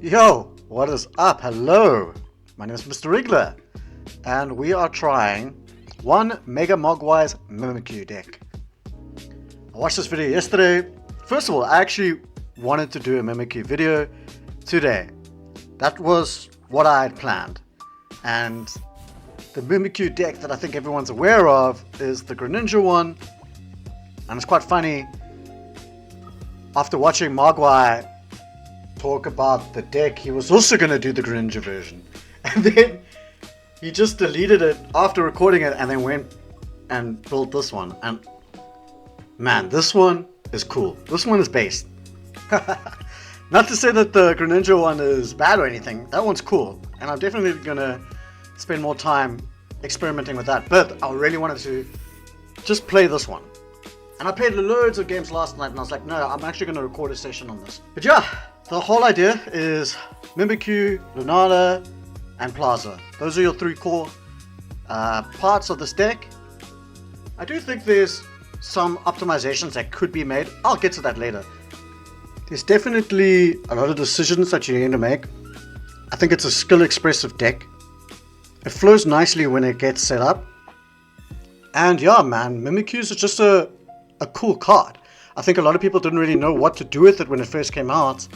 Yo, what is up? Hello, my name is Mr. Wriggler, and we are trying one Mega Mogwai's Mimikyu deck. I watched this video yesterday. First of all, I actually wanted to do a Mimikyu video today. That was what I had planned. And the Mimikyu deck that I think everyone's aware of is the Greninja one. And it's quite funny, after watching Mogwai talk about the deck, he was also going to do the Greninja version. And then he just deleted it after recording it and then went and built this one. And man, this one is cool. This one is based. Not to say that the Greninja one is bad or anything. That one's cool. And I'm definitely going to spend more time experimenting with that. But I really wanted to just play this one. And I played loads of games last night and I was like, no, I'm actually going to record a session on this. But yeah, the whole idea is Mimikyu, Lunanla, and Plaza. Those are your three core parts of this deck. I do think there's some optimizations that could be made. I'll get to that later. There's definitely a lot of decisions that you need to make. I think it's a skill expressive deck. It flows nicely when it gets set up. And yeah, man, Mimikyu is just a cool card. I think a lot of people didn't really know what to do with it when it first came out.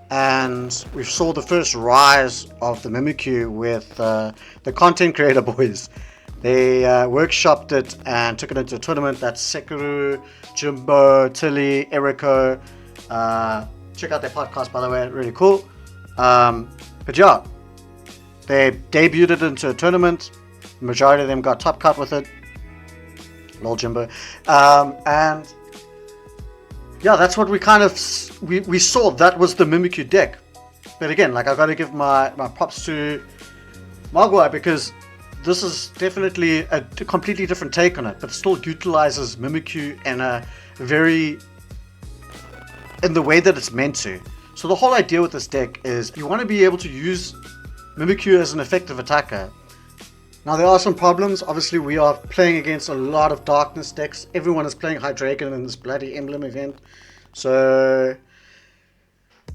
And we saw the first rise of the Mimikyu with the content creator boys. They workshopped it and took it into a tournament. That's Sekiro, Jimbo, Tilly, Eriko. Check out their podcast, by the way, really cool. But yeah, they debuted it into a tournament. The majority of them got top cut with it. Lol, Jimbo. And yeah, that's what we kind of we saw. That was the Mimikyu deck. But again, like, I got to give my props to Mogwai, because this is definitely a completely different take on it, but still utilizes Mimikyu in the way that it's meant to. So the whole idea with this deck is you want to be able to use Mimikyu as an effective attacker. Now, there are some problems. Obviously, we are playing against a lot of darkness decks. Everyone is playing Hydreigon in this bloody emblem event. So,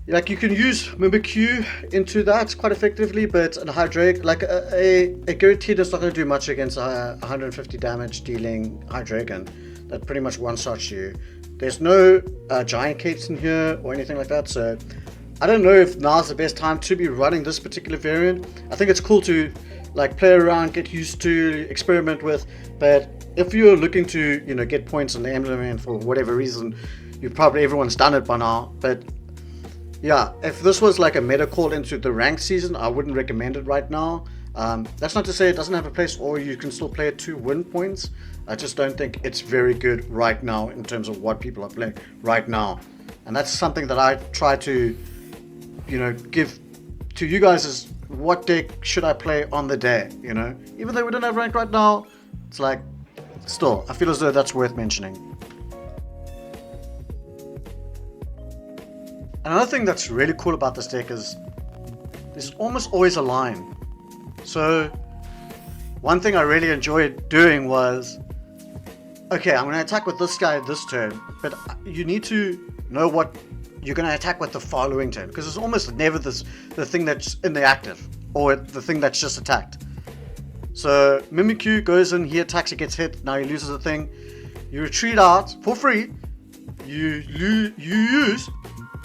like, you can use Mimikyu into that quite effectively, but a Hydreigon, like a Giratina is not going to do much against a 150 damage dealing Hydreigon that pretty much one-shots you. There's no giant capes in here or anything like that, so I don't know if now's the best time to be running this particular variant. I think it's cool to like play around, get used to, experiment with, but if you're looking to, get points on the emblem and for whatever reason, everyone's done it by now. But yeah, if this was like a meta call into the ranked season, I wouldn't recommend it right now. That's not to say it doesn't have a place, or you can still play it to win points. I just don't think it's very good right now in terms of what people are playing right now. And that's something that I try to, give to you guys, is what deck should I play on the day, Even though we don't have rank right now, it's like, still, I feel as though that's worth mentioning. Another thing that's really cool about this deck is there's almost always a line. So one thing I really enjoyed doing was, okay, I'm going to attack with this guy this turn, but you need to know what you're going to attack with the following turn, because it's almost never the thing that's in the active or the thing that's just attacked. So Mimikyu goes in, he attacks, he gets hit, now he loses the thing. You retreat out for free, you use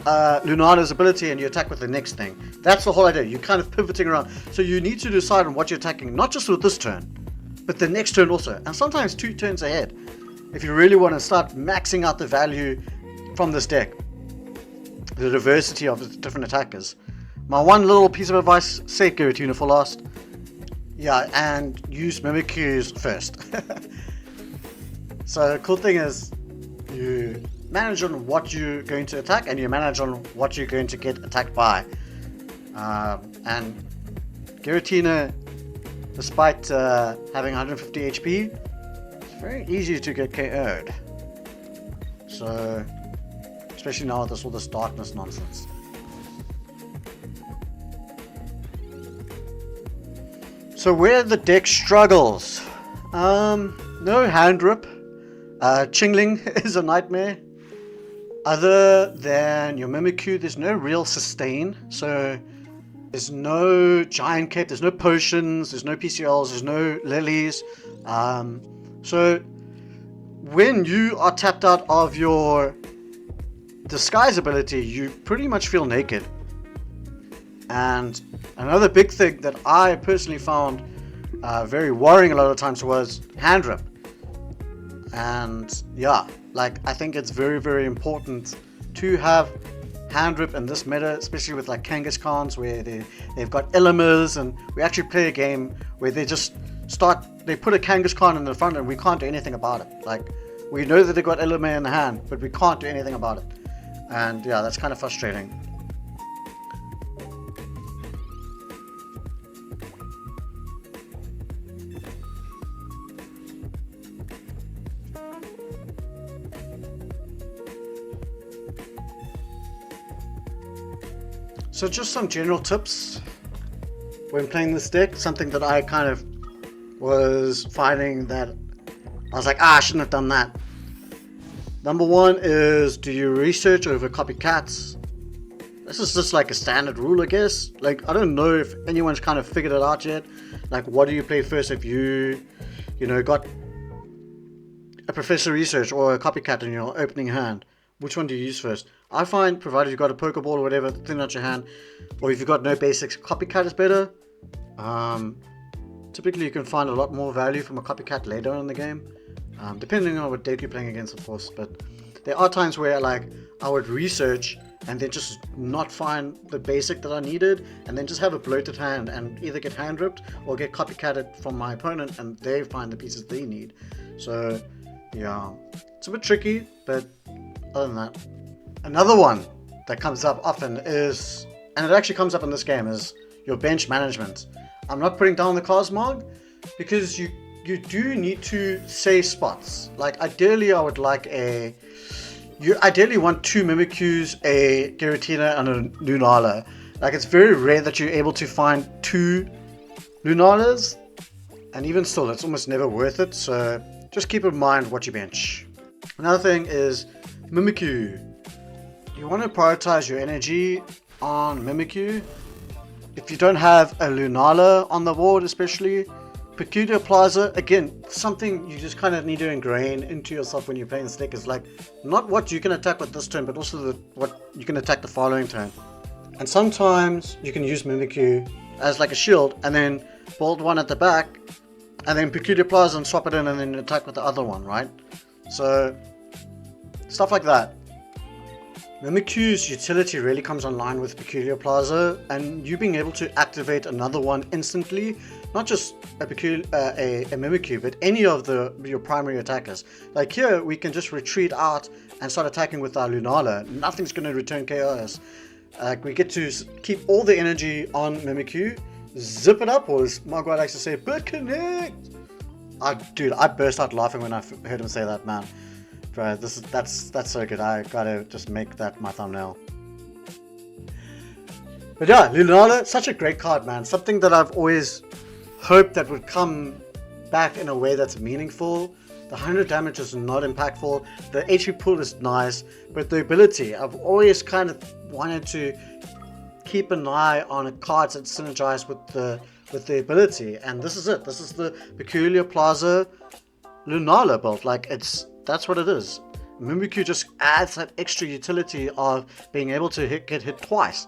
Lunanla's ability and you attack with the next thing. That's the whole idea. You're kind of pivoting around. So you need to decide on what you're attacking, not just with this turn, but the next turn also, and sometimes 2 turns ahead, if you really want to start maxing out the value from this deck, the diversity of the different attackers. My one little piece of advice: save Giratina for last. Yeah, and use Mimikyu's first. So the cool thing is, you manage on what you're going to attack, and you manage on what you're going to get attacked by. And Giratina, despite having 150 HP, it's very easy to get KO'd. So, especially now with all this darkness nonsense. So where the deck struggles, no hand rip. Chingling is a nightmare. Other than your Mimikyu, there's no real sustain. So there's no giant cape, there's no potions, there's no PCLs, there's no lilies. So when you are tapped out of your disguise ability, you pretty much feel naked. And another big thing that I personally found very worrying a lot of times was hand rip. And yeah, like I think it's very, very important to have hand rip in this meta, especially with like Kangaskhan's, where they've got Ilimas, and we actually play a game where they just they put a Kangaskhan in the front and we can't do anything about it. Like, we know that they got Ilima in the hand, but we can't do anything about it. And yeah, that's kind of frustrating. So just some general tips when playing this deck, something that I kind of was finding that I was like, I shouldn't have done that. Number one is, do your research over copycats. This is just like a standard rule, I guess. Like, I don't know if anyone's kind of figured it out yet. Like, what do you play first if you got a Professor Research or a copycat in your opening hand? Which one do you use first? I find, provided you've got a Pokeball or whatever thin out your hand, or if you've got no basics, copycat is better. Typically you can find a lot more value from a copycat later in the game, depending on what deck you're playing against, of course. But there are times where like I would research and then just not find the basic that I needed, and then just have a bloated hand and either get hand ripped or get copycatted from my opponent and they find the pieces they need. So yeah, it's a bit tricky, but other than that. Another one that comes up often is, and it actually comes up in this game, is your bench management. I'm not putting down the Cosmog because you do need to save spots. Like, ideally I would like you ideally want 2 Mimikyus, a Giratina, and a Lunala. Like, it's very rare that you're able to find 2 Lunalas, and even still it's almost never worth it, so just keep in mind what you bench. Another thing is Mimikyu. You want to prioritize your energy on Mimikyu. If you don't have a Lunala on the board, especially, Peculiar Plaza, again, something you just kind of need to ingrain into yourself when you're playing this deck is like, not what you can attack with this turn, but also what you can attack the following turn. And sometimes you can use Mimikyu as like a shield, and then build one at the back, and then Peculiar Plaza and swap it in, and then attack with the other one, right? So, stuff like that. Mimikyu's utility really comes online with Peculiar Plaza, and you being able to activate another one instantly, not just a Mimikyu, but any of your primary attackers. Like here, we can just retreat out and start attacking with our Lunala. Nothing's going to return KOS. We get to keep all the energy on Mimikyu, zip it up, or as Mogwai likes to say, "But connect!" Dude, I burst out laughing when I heard him say that, man. Bro, that's so good. I gotta just make that my thumbnail. But yeah, Lunala, such a great card, man. Something that I've always hoped that would come back in a way that's meaningful. The 100 damage is not impactful. The HP pool is nice, but the ability, I've always kind of wanted to keep an eye on cards that synergize with the ability, and this is it. This is the Peculiar Plaza Lunala build. Like, that's what it is. Mimikyu just adds that extra utility of being able to get hit twice.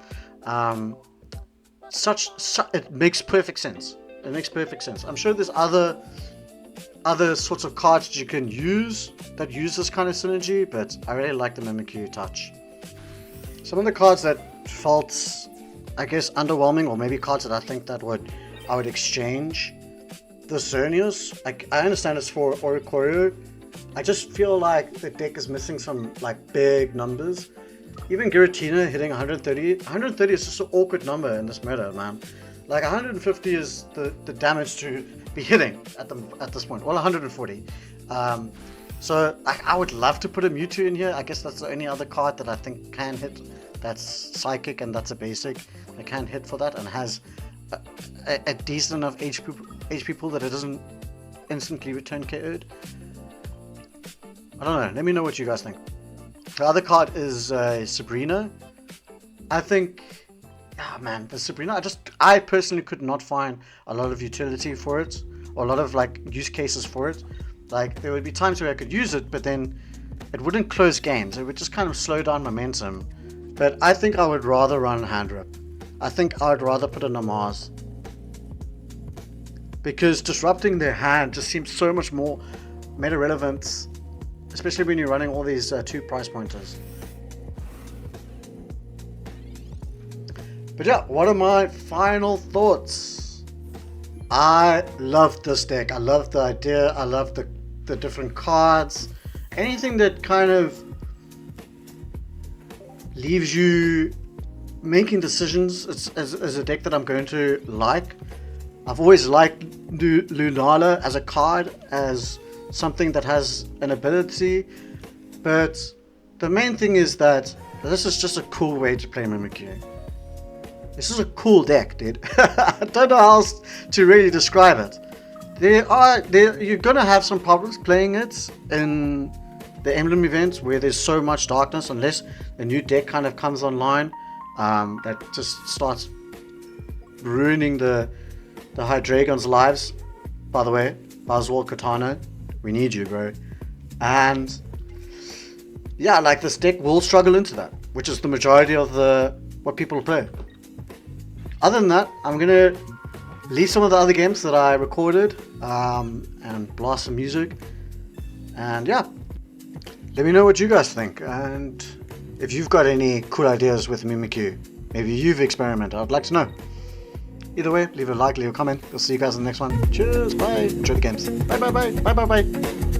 It makes perfect sense. It makes perfect sense. I'm sure there's other sorts of cards that you can use that use this kind of synergy, but I really like the Mimikyu touch. Some of the cards that felt, I guess, underwhelming, or maybe cards that I think that I would exchange. The Xerneas, I understand it's for Oricorio. I just feel like the deck is missing some like big numbers. Even Giratina hitting 130. 130 is just an awkward number in this meta, man. Like 150 is the damage to be hitting at this point. Well, 140. So I would love to put a Mewtwo in here. I guess that's the only other card that I think can hit. That's psychic, and that's a basic that can hit for that and has a decent enough HP pool that it doesn't instantly return KO'd. I don't know. Let me know what you guys think. The other card is Sabrina. I think, man, the Sabrina, I personally could not find a lot of utility for it, or a lot of like use cases for it. Like there would be times where I could use it, but then it wouldn't close games. It would just kind of slow down momentum. But I think I would rather run Hand Rip. I think I would rather put in a Mars, because disrupting their hand just seems so much more meta relevant, especially when you're running all these 2 price pointers. But yeah, what are my final thoughts? I love this deck. I love the idea. I love the different cards. Anything that kind of leaves you making decisions as a deck that I'm going to like. I've always liked Lunanla as a card, as something that has an ability. But the main thing is that this is just a cool way to play Mimikyu. This is a cool deck, dude. I don't know how else to really describe it. You're gonna have some problems playing it in the emblem events where there's so much darkness, unless a new deck kind of comes online that just starts ruining the High Dragon's lives. By the way, Baswal Katana, we need you, bro. And yeah, like this deck will struggle into that, which is the majority of what people play. Other than that, I'm gonna leave some of the other games that I recorded and blast some music. And yeah, let me know what you guys think, and if you've got any cool ideas with Mimikyu. Maybe you've experimented. I'd like to know. Either way, leave a like, leave a comment. We'll see you guys in the next one. Cheers, bye. Enjoy the games. Bye, bye, bye. Bye, bye, bye.